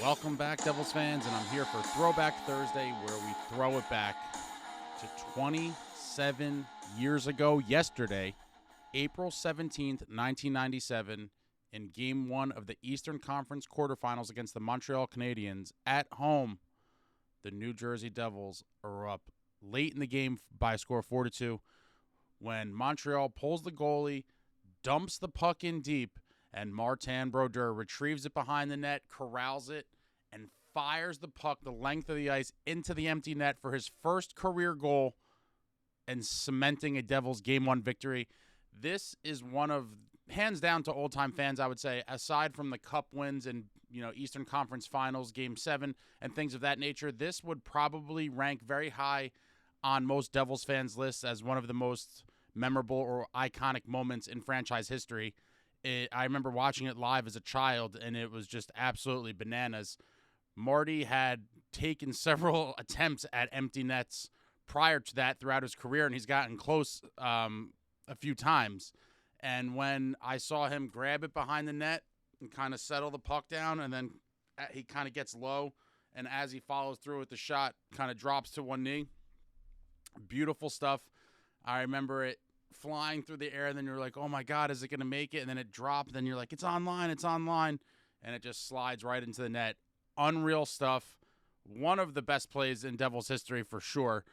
Welcome back, Devils fans, and I'm here for Throwback Thursday, where we throw it back to 27 years ago yesterday, April 17th, 1997, in Game 1 of the Eastern Conference Quarterfinals against the Montreal Canadiens at home. The New Jersey Devils are up late in the game by a score of 4-2 when Montreal pulls the goalie, dumps the puck in deep, and Martin Brodeur retrieves it behind the net, corrals it, and fires the puck the length of the ice into the empty net for his first career goal and cementing a Devils Game 1 victory. This is one of, hands down to old-time fans, I would say, aside from the Cup wins and, Eastern Conference Finals, Game 7, and things of that nature, this would probably rank very high on most Devils fans' lists as one of the most memorable or iconic moments in franchise history. I remember watching it live as a child, and it was just absolutely bananas. Marty had taken several attempts at empty nets prior to that throughout his career, and he's gotten close a few times. And when I saw him grab it behind the net and kind of settle the puck down, and then he kind of gets low, and as he follows through with the shot, kind of drops to one knee. Beautiful stuff. I remember it flying through the air, and then you're like, oh my God, is it going to make it? And then it dropped, then you're like, it's online, and it just slides right into the net. Unreal stuff. One of the best plays in Devils history for sure.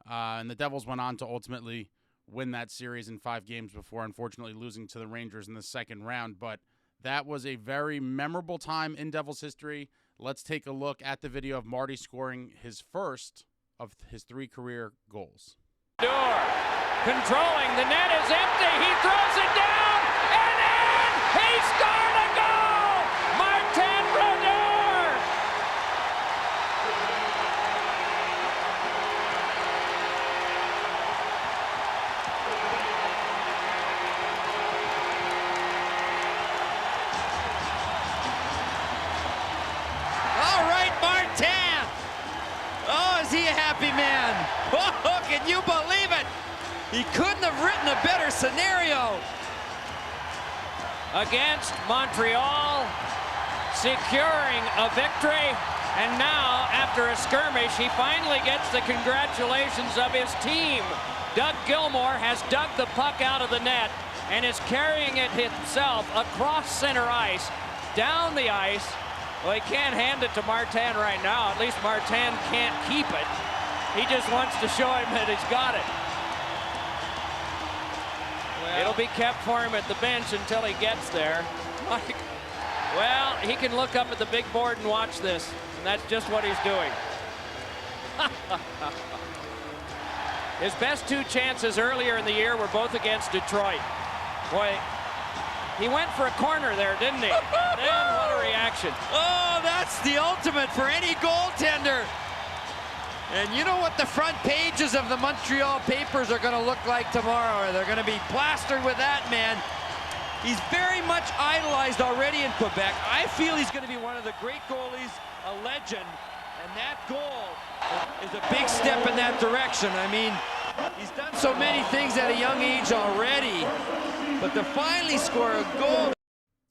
And the Devils went on to ultimately win that series in 5 games before unfortunately losing to the Rangers in the second round. But that was a very memorable time in Devils history. Let's take a look at the video of Marty scoring his first of his 3 career goals. Controlling, the net is empty, he throws it down, and in! He scored a goal! Martin Brodeur! All right, Martin! Oh, is he a happy man? Oh, can you believe it? He couldn't have written a better scenario. Against Montreal, securing a victory, and now, after a skirmish, he finally gets the congratulations of his team. Doug Gilmour has dug the puck out of the net and is carrying it himself across center ice, down the ice. Well, he can't hand it to Martin right now. At least Martin can't keep it. He just wants to show him that he's got it. It'll be kept for him at the bench until he gets there. Well, he can look up at the big board and watch this, and that's just what he's doing. His best 2 chances earlier in the year were both against Detroit. Boy, he went for a corner there, didn't he? Then what a reaction. Oh, that's the ultimate for any goaltender. And you know what the front pages of the Montreal papers are going to look like tomorrow? They're going to be plastered with that man. He's very much idolized already in Quebec. I feel he's going to be one of the great goalies, a legend, and that goal is a big step in that direction. I mean, he's done so many things at a young age already, but to finally score a goal.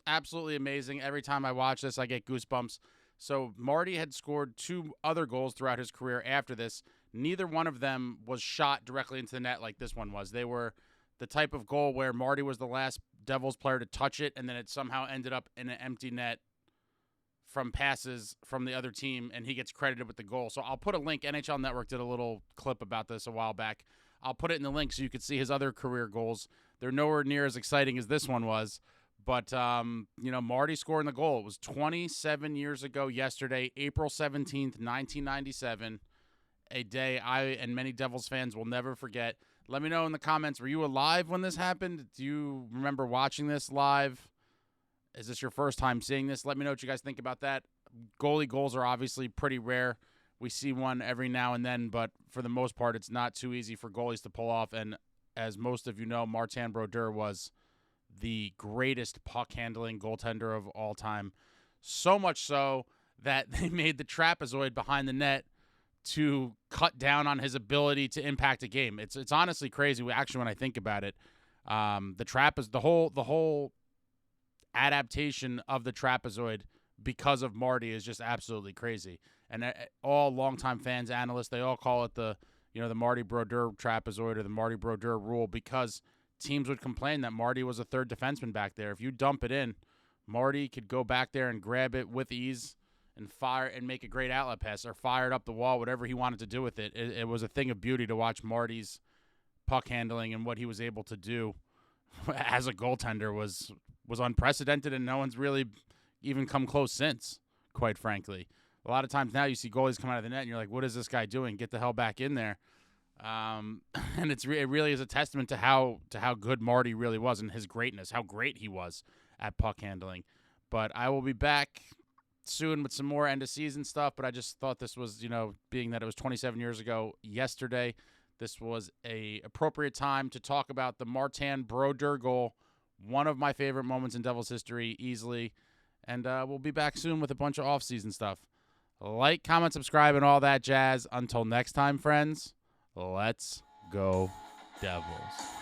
Absolutely amazing. Every time I watch this, I get goosebumps. So Marty had scored 2 other goals throughout his career after this. Neither one of them was shot directly into the net like this one was. They were the type of goal where Marty was the last Devils player to touch it, and then it somehow ended up in an empty net from passes from the other team, and he gets credited with the goal. So I'll put a link. NHL Network did a little clip about this a while back. I'll put it in the link so you could see his other career goals. They're nowhere near as exciting as this one was. But, Marty scoring the goal. It was 27 years ago yesterday, April 17th, 1997, a day I and many Devils fans will never forget. Let me know in the comments, were you alive when this happened? Do you remember watching this live? Is this your first time seeing this? Let me know what you guys think about that. Goalie goals are obviously pretty rare. We see one every now and then, but for the most part, it's not too easy for goalies to pull off. And as most of you know, Martin Brodeur was the greatest puck-handling goaltender of all time. So much so that they made the trapezoid behind the net to cut down on his ability to impact a game. It's honestly crazy. Actually, when I think about it, the whole adaptation of the trapezoid because of Marty is just absolutely crazy. And all longtime fans, analysts, they all call it the Martin Brodeur trapezoid or the Martin Brodeur rule, because teams would complain that Marty was a third defenseman back there. If you dump it in, Marty could go back there and grab it with ease and fire and make a great outlet pass or fire it up the wall, whatever he wanted to do with it. It was a thing of beauty to watch Marty's puck handling, and what he was able to do as a goaltender was unprecedented, and no one's really even come close since, quite frankly. A lot of times now you see goalies come out of the net and you're like, what is this guy doing? Get the hell back in there. And it really is a testament to how good Marty really was and his greatness, how great he was at puck handling. But I will be back soon with some more end of season stuff, but I just thought this was, being that it was 27 years ago yesterday, this was a appropriate time to talk about the Martin Brodeur goal, one of my favorite moments in Devils history, easily. And we'll be back soon with a bunch of off-season stuff. Like, comment, subscribe, and all that jazz. Until next time, friends, let's go Devils.